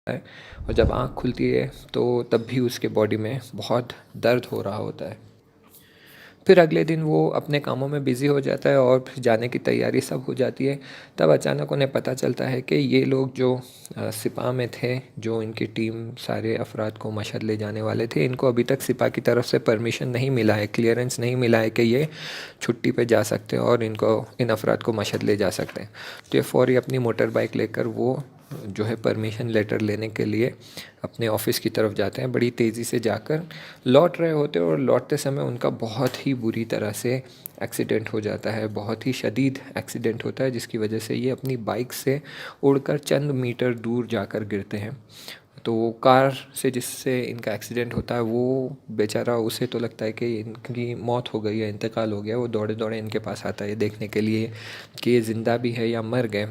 है। और जब आँख खुलती है तो तब भी उसके बॉडी में बहुत दर्द हो रहा होता है। फिर अगले दिन वो अपने कामों में बिज़ी हो जाता है और फिर जाने की तैयारी सब हो जाती है। तब अचानक उन्हें पता चलता है कि ये लोग जो सिपा में थे, जो इनकी टीम सारे अफराद को मशहद ले जाने वाले थे, इनको अभी तक सिपा की तरफ से परमिशन नहीं मिला है, क्लियरेंस नहीं मिला है कि ये छुट्टी पे जा सकते हैं और इनको इन अफराद को मशहद ले जा सकते हैं। तो ये फ़ौरी अपनी मोटर बाइक लेकर वो जो है परमिशन लेटर लेने के लिए अपने ऑफिस की तरफ जाते हैं। बड़ी तेज़ी से जाकर लौट रहे होते हैं और लौटते समय उनका बहुत ही बुरी तरह से एक्सीडेंट हो जाता है। बहुत ही शदीद एक्सीडेंट होता है जिसकी वजह से ये अपनी बाइक से उड़कर चंद मीटर दूर जाकर गिरते हैं। तो वो कार से जिससे इनका एक्सीडेंट होता है वो बेचारा, उसे तो लगता है कि इनकी मौत हो गई है, इंतकाल हो गया। वो दौड़े दौड़े इनके पास आता है देखने के लिए कि ये ज़िंदा भी है या मर गए।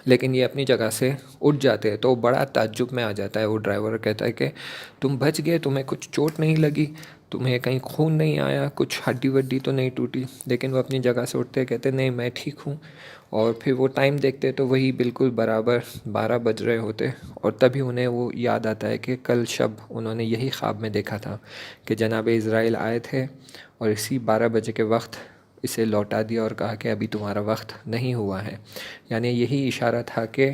लेकिन ये अपनी जगह से उठ जाते हैं तो बड़ा ताज्जुब में आ जाता है। वो ड्राइवर कहता है कि तुम बच गए, तुम्हें कुछ चोट नहीं लगी, तुम्हें कहीं खून नहीं आया, कुछ हड्डी वड्डी तो नहीं टूटी। लेकिन वो अपनी जगह से उठते कहते नहीं, मैं ठीक हूँ। और फिर वो टाइम देखते तो वही बिल्कुल बराबर 12 बज रहे होते। और तभी उन्हें वो याद आता है कि कल शब उन्होंने यही ख्वाब में देखा था कि जनाब इज़राइल आए थे और इसी 12 बजे के वक्त इसे लौटा दिया और कहा कि अभी तुम्हारा वक्त नहीं हुआ है। यानी यही इशारा था कि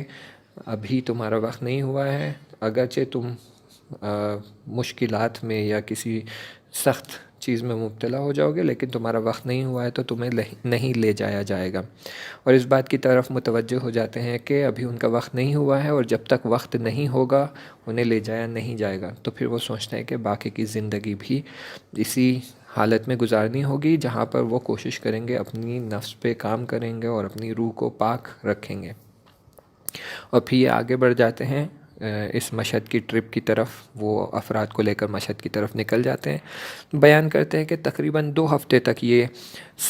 अभी तुम्हारा वक्त नहीं हुआ है, अगरचे तुम मुश्किलात में या किसी सख्त चीज़ में मुब्तला हो जाओगे, लेकिन तुम्हारा वक्त नहीं हुआ है तो तुम्हें नहीं ले जाया जाएगा। और इस बात की तरफ मुतवज्जो हो जाते हैं कि अभी उनका वक्त नहीं हुआ है और जब तक वक्त नहीं होगा उन्हें ले जाया नहीं जाएगा। तो फिर वो सोचते हैं कि बाकी की ज़िंदगी भी इसी हालत में गुजारनी होगी जहाँ पर वो कोशिश करेंगे, अपनी नफ्स पे काम करेंगे और अपनी रूह को पाक रखेंगे। और फिर ये आगे बढ़ जाते हैं इस मशहद की ट्रिप की तरफ। वो अफराद को लेकर मशहद की तरफ निकल जाते हैं। बयान करते हैं कि तकरीबन 2 हफ्ते तक ये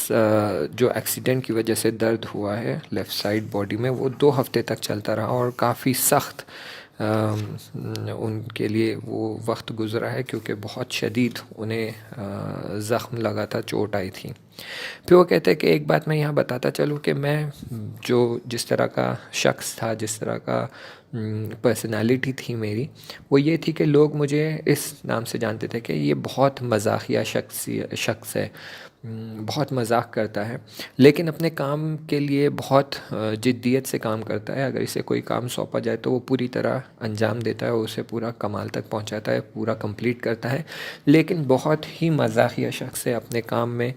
जो एक्सीडेंट की वजह से दर्द हुआ है लेफ़्ट साइड बॉडी में, वो 2 हफ्ते तक चलता रहा और काफ़ी सख्त उनके लिए वो वक्त गुज़रा है, क्योंकि बहुत शदीद उन्हें ज़ख्म लगा था, चोट आई थी। फिर वो कहते हैं कि एक बात मैं यहाँ बताता चलूँ कि मैं जो जिस तरह का शख्स था, जिस तरह का पर्सनालिटी थी मेरी, वो ये थी कि लोग मुझे इस नाम से जानते थे कि ये बहुत मज़ाकिया शख्स है, बहुत मजाक करता है, लेकिन अपने काम के लिए बहुत जिद्दियत से काम करता है। अगर इसे कोई काम सौंपा जाए तो वो पूरी तरह अंजाम देता है, उसे पूरा कमाल तक पहुंचाता है, पूरा कंप्लीट करता है। लेकिन बहुत ही मज़ाकिया शख्स है, अपने काम में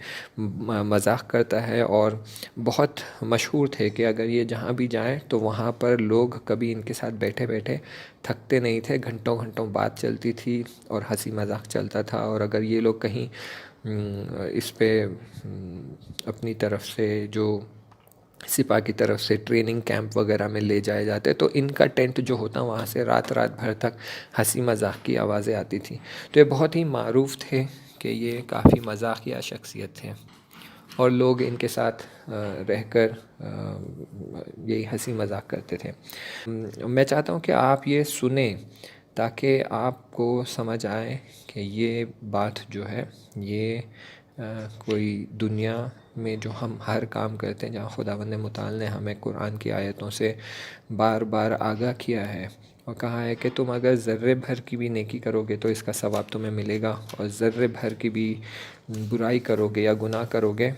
मजाक करता है और बहुत मशहूर थे कि अगर ये जहाँ भी जाएं तो वहाँ पर लोग कभी इनके साथ बैठे बैठे थकते नहीं थे। घंटों घंटों बात चलती थी और हंसी मजाक चलता था। और अगर ये लोग कहीं इस पे अपनी तरफ से जो सिपा की तरफ से ट्रेनिंग कैंप वगैरह में ले जाए जाते तो इनका टेंट जो होता वहाँ से रात रात भर तक हंसी मजाक की आवाज़ें आती थी। तो ये बहुत ही मारूफ थे कि ये काफ़ी मजाकिया शख्सियत थे और लोग इनके साथ रहकर यही हंसी मजाक करते थे। मैं चाहता हूँ कि आप ये सुने ताकि आपको समझ आए कि ये बात जो है ये कोई दुनिया में जो हम हर काम करते हैं, जहाँ खुदावंद मुताल ने हमें कुरान की आयतों से बार बार आगाह किया है और कहा है कि तुम अगर ज़र्रे भर की भी नेकी करोगे तो इसका सवाब तुम्हें मिलेगा, और ज़र्रे भर की भी बुराई करोगे या गुनाह करोगे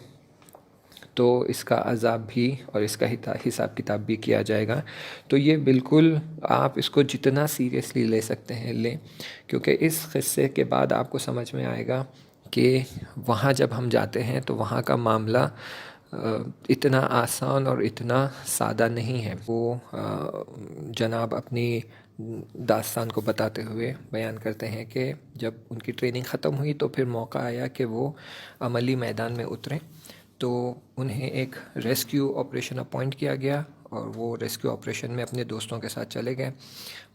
तो इसका अज़ाब भी और इसका हिसाब किताब भी किया जाएगा। तो ये बिल्कुल आप इसको जितना सीरियसली ले सकते हैं लें, क्योंकि इस क़िस्से के बाद आपको समझ में आएगा कि वहाँ जब हम जाते हैं तो वहाँ का मामला इतना आसान और इतना सादा नहीं है। वो जनाब अपनी दास्तान को बताते हुए बयान करते हैं कि जब उनकी ट्रेनिंग ख़त्म हुई तो फिर मौका आया कि वो अमली मैदान में उतरें। तो उन्हें एक रेस्क्यू ऑपरेशन अपॉइंट किया गया और वो रेस्क्यू ऑपरेशन में अपने दोस्तों के साथ चले गए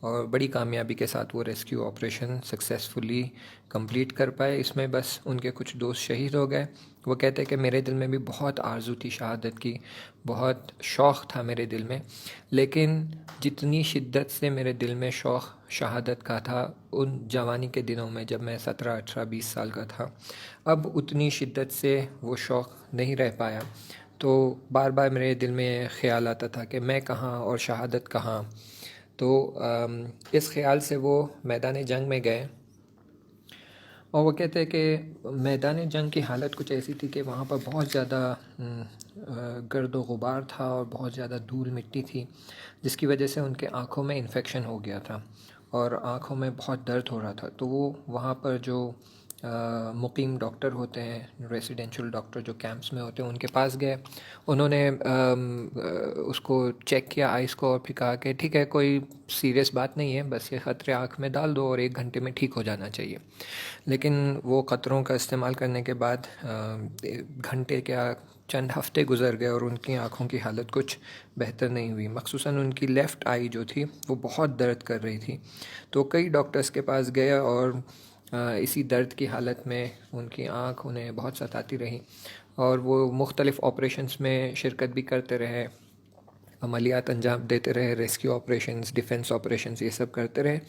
और बड़ी कामयाबी के साथ वो रेस्क्यू ऑपरेशन सक्सेसफुली कंप्लीट कर पाए। इसमें बस उनके कुछ दोस्त शहीद हो गए। वो कहते हैं कि मेरे दिल में भी बहुत आरज़ू थी शहादत की, बहुत शौक़ था मेरे दिल में, लेकिन जितनी शिद्दत से मेरे दिल में शौक़ शहादत का था उन जवानी के दिनों में जब मैं 17, 18, 20 साल का था, अब उतनी शिद्दत से वो शौक़ नहीं रह पाया। तो बार बार मेरे दिल में ख़्याल आता था कि मैं कहाँ और शहादत कहाँ। तो इस ख़्याल से वो मैदान जंग में गए और वो कहते हैं कि मैदान जंग की हालत कुछ ऐसी थी कि वहाँ पर बहुत ज़्यादा गर्द व गुबार था और बहुत ज़्यादा धूल मिट्टी थी, जिसकी वजह से उनके आँखों में इन्फेक्शन हो गया था और आँखों में बहुत दर्द हो रहा था। तो वो वहाँ पर जो मुकीम डॉक्टर होते हैं, रेसिडेंशियल डॉक्टर जो कैंप्स में होते हैं, उनके पास गए। उन्होंने उसको चेक किया आइस को और फिर कहा कि ठीक है, कोई सीरियस बात नहीं है, बस ये ख़तरे आँख में डाल दो और 1 घंटे में ठीक हो जाना चाहिए। लेकिन वो क़तरों का इस्तेमाल करने के बाद घंटे क्या चंद हफ़्ते गुज़र गए और उनकी आँखों की हालत कुछ बेहतर नहीं हुई। मख़सूसन उनकी लेफ़्ट आई जो थी वो बहुत दर्द कर रही थी। तो कई डॉक्टर्स के पास गए और इसी दर्द की हालत में उनकी आँख उन्हें बहुत सताती रही और वो मुख्तलिफ़ ऑपरेशंस में शिरकत भी करते रहे, अमलियात अंजाम देते रहे, रेस्क्यू ऑपरेशंस, डिफेंस ऑपरेशंस, ये सब करते रहे।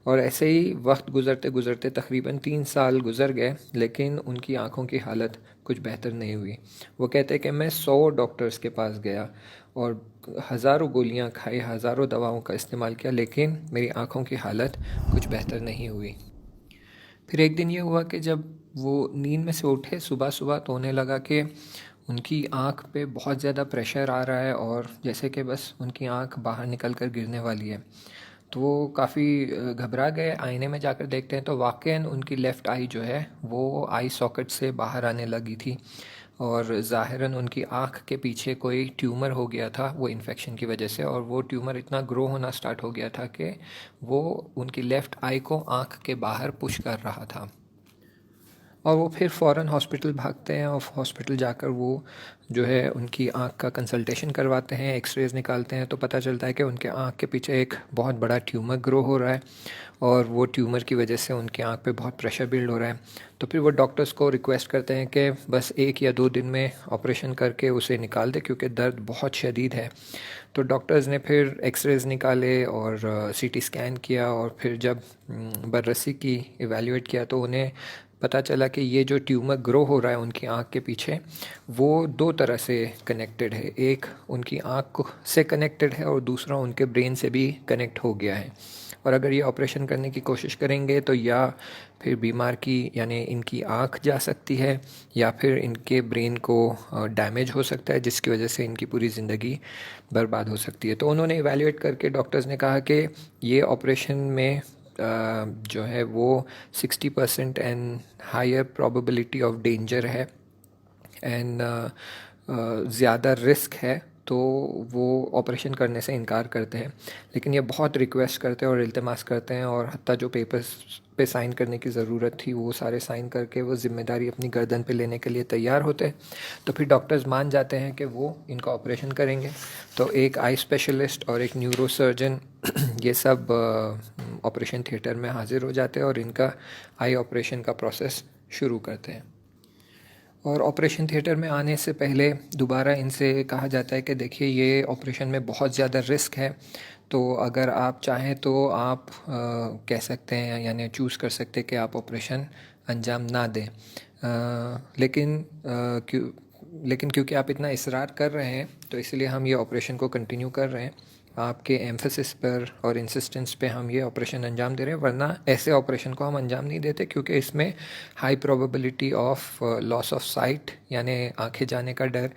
और ऐसे ही वक्त गुज़रते गुज़रते तकरीबन 3 साल गुज़र गए, लेकिन उनकी आँखों की हालत कुछ बेहतर नहीं हुई। वो कहते हैं कि मैं 100 डॉक्टर्स के पास गया और हज़ारों गोलियां खाई, हज़ारों दवाओं का इस्तेमाल किया, लेकिन मेरी आँखों की हालत कुछ बेहतर नहीं हुई। फिर एक दिन ये हुआ कि जब वो नींद में से उठे सुबह सुबह, तो उन्हें लगा कि उनकी आँख पे बहुत ज़्यादा प्रेशर आ रहा है और जैसे कि बस उनकी आँख बाहर निकल कर गिरने वाली है। तो वो काफ़ी घबरा गए। आईने में जाकर देखते हैं तो वाक़ईन उनकी लेफ़्ट आई जो है वो आई सॉकेट से बाहर आने लगी थी और ज़ाहिरन उनकी आँख के पीछे कोई ट्यूमर हो गया था वो इन्फेक्शन की वजह से, और वो ट्यूमर इतना ग्रो होना स्टार्ट हो गया था कि वो उनकी लेफ़्ट आई को आँख के बाहर पुश कर रहा था। और वो फिर फ़ौरन हॉस्पिटल भागते हैं और हॉस्पिटल जाकर वो जो है उनकी आँख का कंसल्टेशन करवाते हैं, एक्सरेज़ निकालते हैं, तो पता चलता है कि उनके आँख के पीछे एक बहुत बड़ा ट्यूमर ग्रो हो रहा है और वो ट्यूमर की वजह से उनकी आँख पे बहुत प्रेशर बिल्ड हो रहा है। तो फिर वो डॉक्टर्स को रिक्वेस्ट करते हैं कि बस 1 या 2 दिन में ऑपरेशन करके उसे निकाल दे, क्योंकि दर्द बहुत शदीद है। तो डॉक्टर्स ने फिर एक्सरेज़ निकाले और सीटी स्कैन किया और फिर जब बररसी की, इवैल्यूएट किया, तो उन्हें पता चला कि ये जो ट्यूमर ग्रो हो रहा है उनकी आँख के पीछे, वो 2 तरह से कनेक्टेड है। एक उनकी आँख से कनेक्टेड है और दूसरा उनके ब्रेन से भी कनेक्ट हो गया है। और अगर ये ऑपरेशन करने की कोशिश करेंगे तो या फिर बीमार की यानी इनकी आँख जा सकती है या फिर इनके ब्रेन को डैमेज हो सकता है, जिसकी वजह से इनकी पूरी ज़िंदगी बर्बाद हो सकती है। तो उन्होंने इवैल्यूएट करके डॉक्टर्स ने कहा कि ये ऑपरेशन में जो है वो 60% and higher probability of danger है एंड ज़्यादा रिस्क है, तो वो ऑपरेशन करने से इनकार करते हैं। लेकिन ये बहुत रिक्वेस्ट करते हैं और इल्तिमास करते हैं और हत्ता जो पेपर्स पे साइन करने की ज़रूरत थी वो सारे साइन करके वो ज़िम्मेदारी अपनी गर्दन पे लेने के लिए तैयार होते हैं। तो फिर डॉक्टर्स मान जाते हैं कि वो इनका ऑपरेशन करेंगे। तो एक आई स्पेशलिस्ट और एक न्यूरो सर्जन ये सब ऑपरेशन थिएटर में हाज़िर हो जाते हैं और इनका आई ऑपरेशन का प्रोसेस शुरू करते हैं। और ऑपरेशन थिएटर में आने से पहले दोबारा इनसे कहा जाता है कि देखिए, ये ऑपरेशन में बहुत ज़्यादा रिस्क है, तो अगर आप चाहें तो आप कह सकते हैं यानी चूज़ कर सकते हैं कि आप ऑपरेशन अंजाम ना दें। लेकिन क्योंकि आप इतना इसरार कर रहे हैं तो इसलिए हम ये ऑपरेशन को कंटिन्यू कर रहे हैं। आपके एम्फेसिस पर और इंसिस्टेंस पे हम ये ऑपरेशन अंजाम दे रहे हैं, वरना ऐसे ऑपरेशन को हम अंजाम नहीं देते, क्योंकि इसमें high probability of loss of site यानी आंखें जाने का डर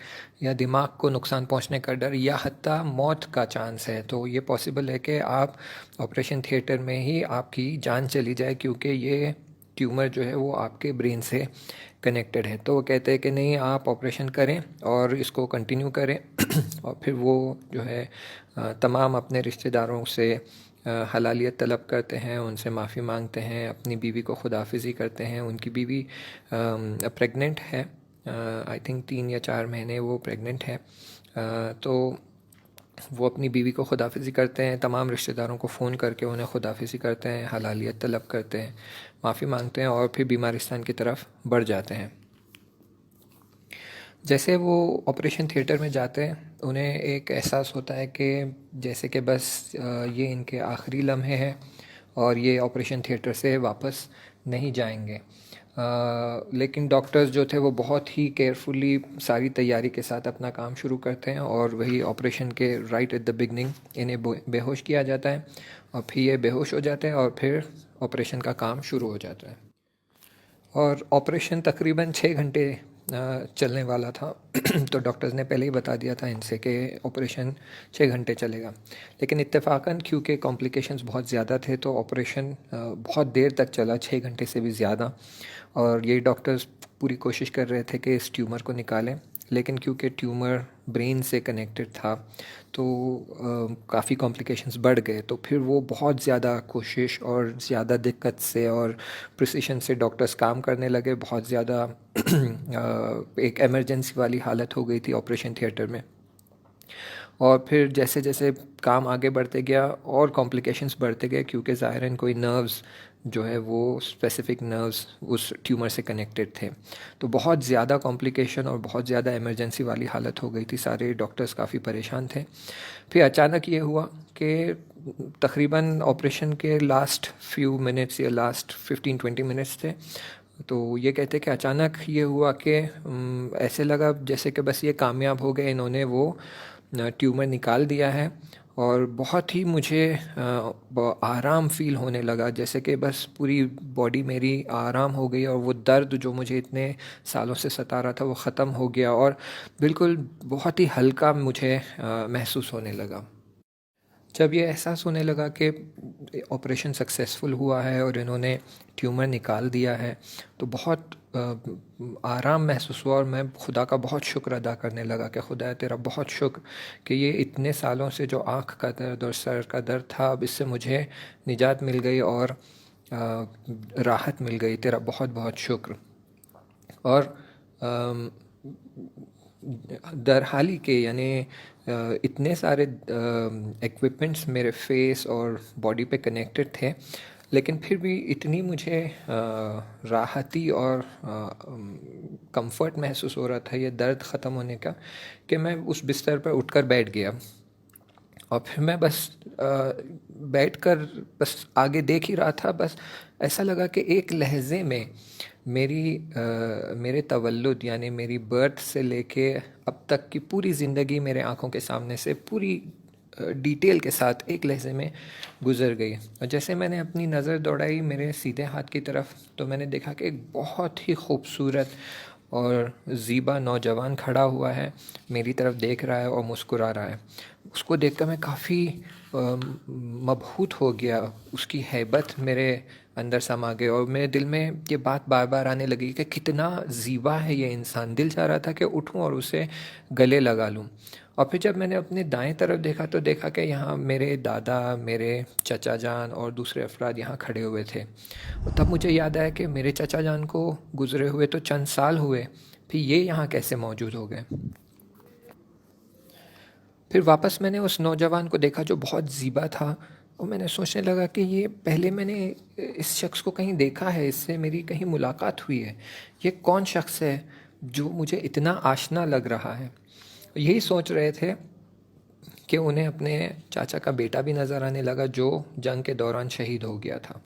या दिमाग को नुकसान पहुंचने का डर या हत्ता मौत का चांस है। तो ये पॉसिबल है कि आप ऑपरेशन थिएटर में ही आपकी जान चली जाए, क्योंकि ये ट्यूमर जो है वो आपके ब्रेन से कनेक्टेड है। तो वो कहते हैं कि नहीं, आप ऑपरेशन करें और इसको कंटिन्यू करें। और फिर वो जो है तमाम अपने रिश्तेदारों से हलालियत तलब करते हैं, उनसे माफ़ी मांगते हैं, अपनी बीवी को खुदाफिज़ी करते हैं। उनकी बीवी प्रेग्नेंट है, आई थिंक 3 या 4 महीने वो प्रेग्नेंट है। तो वो अपनी बीवी को खुदाफिज़ी करते हैं, तमाम रिश्तेदारों को फ़ोन करके उन्हें खुदाफिज़ी करते हैं, हलालियत तलब करते हैं, माफ़ी मांगते हैं और फिर बीमारिस्तान की तरफ बढ़ जाते हैं। जैसे वो ऑपरेशन थिएटर में जाते हैं, उन्हें एक एहसास होता है कि जैसे कि बस ये इनके आखिरी लम्हे हैं और ये ऑपरेशन थिएटर से वापस नहीं जाएंगे। लेकिन डॉक्टर्स जो थे वो बहुत ही केयरफुली सारी तैयारी के साथ अपना काम शुरू करते हैं और वही ऑपरेशन के राइट एट द बिगनिंग इन्हें बेहोश किया जाता है और फिर ये बेहोश हो जाते हैं और फिर ऑपरेशन का काम शुरू हो जाता है। और ऑपरेशन तकरीबन 6 घंटे चलने वाला था तो डॉक्टर्स ने पहले ही बता दिया था इनसे कि ऑपरेशन 6 घंटे चलेगा। लेकिन इत्तेफाकन क्योंकि कॉम्प्लिकेशंस बहुत ज़्यादा थे तो ऑपरेशन बहुत देर तक चला, 6 घंटे से भी ज़्यादा। और ये डॉक्टर्स पूरी कोशिश कर रहे थे कि इस ट्यूमर को निकालें, लेकिन क्योंकि ट्यूमर ब्रेन से कनेक्टेड था तो काफ़ी कॉम्प्लिकेशंस बढ़ गए। तो फिर वो बहुत ज़्यादा कोशिश और ज़्यादा दिक्कत से और प्रिसिशन से डॉक्टर्स काम करने लगे। बहुत ज़्यादा एक इमरजेंसी वाली हालत हो गई थी ऑपरेशन थिएटर में। और फिर जैसे जैसे काम आगे बढ़ते गया और कॉम्प्लिकेशंस बढ़ते गए, क्योंकि ज़ाहिरन कोई नर्व्स जो है वो स्पेसिफिक नर्व्स उस ट्यूमर से कनेक्टेड थे। तो बहुत ज़्यादा कॉम्प्लिकेशन और बहुत ज़्यादा इमरजेंसी वाली हालत हो गई थी, सारे डॉक्टर्स काफ़ी परेशान थे। फिर अचानक ये हुआ कि तकरीबन ऑपरेशन के लास्ट फ्यू मिनट्स या लास्ट 15-20 मिनट्स थे, तो ये कहते कि अचानक ये हुआ कि ऐसे लगा जैसे कि बस ये कामयाब हो गए, इन्होंने वो ट्यूमर निकाल दिया है। और बहुत ही मुझे आराम फील होने लगा, जैसे कि बस पूरी बॉडी मेरी आराम हो गई और वो दर्द जो मुझे इतने सालों से सता रहा था वो ख़त्म हो गया और बिल्कुल बहुत ही हल्का मुझे महसूस होने लगा। जब ये एहसास होने लगा कि ऑपरेशन सक्सेसफुल हुआ है और इन्होंने ट्यूमर निकाल दिया है तो बहुत आराम महसूस हुआ और मैं खुदा का बहुत शुक्र अदा करने लगा कि खुदा तेरा बहुत शुक्र कि ये इतने सालों से जो आँख का दर्द और सर का दर्द था अब इससे मुझे निजात मिल गई और राहत मिल गई, तेरा बहुत बहुत शुक्र। और दरहाली के यानी इतने सारे इक्विपमेंट्स मेरे फेस और बॉडी पे कनेक्टेड थे, लेकिन फिर भी इतनी मुझे राहती और कंफर्ट महसूस हो रहा था ये दर्द ख़त्म होने का कि मैं उस बिस्तर पर उठकर बैठ गया। और फिर मैं बस बैठकर बस आगे देख ही रहा था। बस ऐसा लगा कि एक लहजे में मेरे तवल्लुद यानी मेरी बर्थ से लेके अब तक की पूरी ज़िंदगी मेरे आँखों के सामने से पूरी डिटेल के साथ एक लहजे में गुज़र गई। और जैसे मैंने अपनी नज़र दौड़ाई मेरे सीधे हाथ की तरफ तो मैंने देखा कि एक बहुत ही खूबसूरत और ज़ीबा नौजवान खड़ा हुआ है, मेरी तरफ देख रहा है और मुस्कुरा रहा है। उसको देखकर मैं काफ़ी मबहूत हो गया, उसकी हैबत मेरे अंदर समा गई और मेरे दिल में ये बात बार बार आने लगी कि कितना ज़ीबा है ये इंसान। दिल चाह रहा था कि उठूं और उसे गले लगा लूं। और फिर जब मैंने अपने दाएं तरफ देखा तो देखा कि यहाँ मेरे दादा, मेरे चचा जान और दूसरे अफराद यहाँ खड़े हुए थे। और तब मुझे याद आया कि मेरे चचा जान को गुज़रे हुए तो चंद साल हुए, फिर ये यहाँ कैसे मौजूद हो गए। फिर वापस मैंने उस नौजवान को देखा जो बहुत ज़ीबा था और मैंने सोचने लगा कि ये पहले मैंने इस शख्स को कहीं देखा है, इससे मेरी कहीं मुलाकात हुई है, ये कौन शख्स है जो मुझे इतना आशना लग रहा है। यही सोच रहे थे कि उन्हें अपने चाचा का बेटा भी नज़र आने लगा जो जंग के दौरान शहीद हो गया था।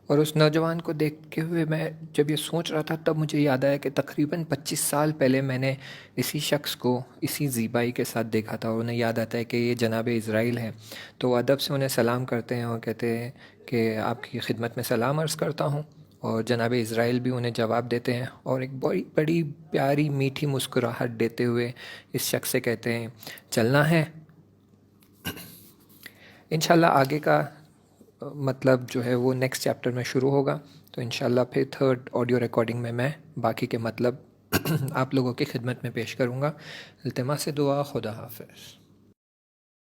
और उस नौजवान को देखते हुए मैं जब ये सोच रहा था तब मुझे याद आया कि तकरीबन 25 साल पहले मैंने इसी शख्स को इसी ज़ीबाई के साथ देखा था। और उन्हें याद आता है कि ये जनाब इज़राइल है, तो वो अदब से उन्हें सलाम करते हैं और कहते हैं कि आपकी खिदमत में सलाम अर्ज़ करता हूँ। और जनाब इज़राइल भी उन्हें जवाब देते हैं और एक बड़ी बड़ी प्यारी मीठी मुस्कुराहट देते हुए इस शख्स से कहते हैं चलना है। इंशाल्लाह आगे का मतलब जो है वो नेक्स्ट चैप्टर में शुरू होगा, तो इंशाल्लाह फिर थर्ड ऑडियो रिकॉर्डिंग में मैं बाकी के मतलब आप लोगों की खिदमत में पेश करूँगा। इल्तिमास दुआ, खुदा हाफ़िज़।